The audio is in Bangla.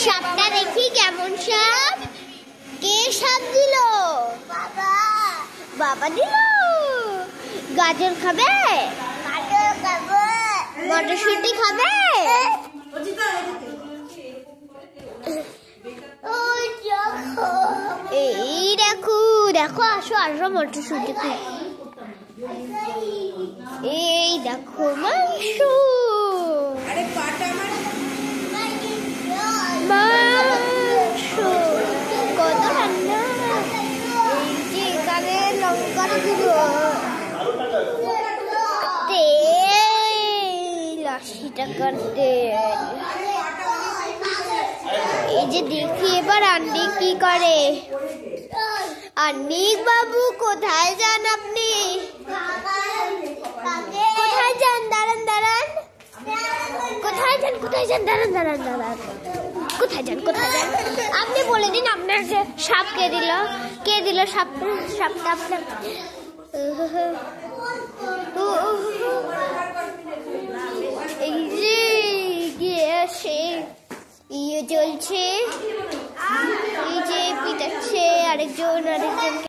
সাপটা দেখি কেমন সাপ। কে সাপ দিল? বাবা। বাবা দিল। গাজর খাবে? গাজর খাবে। মটরশুঁটি খাবে? এই দেখো দেখো, আসো আসো মটরশুঁটি। এই দেখো মাংস। মাংস কত রান্না। এই যে এখানে লঙ্কার গুঁড়ো, তেল 80 টাকার তেল। এই যে দেখি এবার আন্টি কি করে। আন্নিক বাবু কোথায় যান আপনি? কোথায় যান? দাঁড়ান দাঁড়ান। কোথায় যান? কোথায় যান? দাঁড়ান দাঁড়ান দাঁড়ান। কোথায় যান? কোথায় যান? আপনি বলে দিন আপনার সাপ কে দিল? কে দিল সাপটা আপনার? এই যে গ্যাসে ইয়ে চলছে, এই যে পিটাচ্ছে আরেকজন।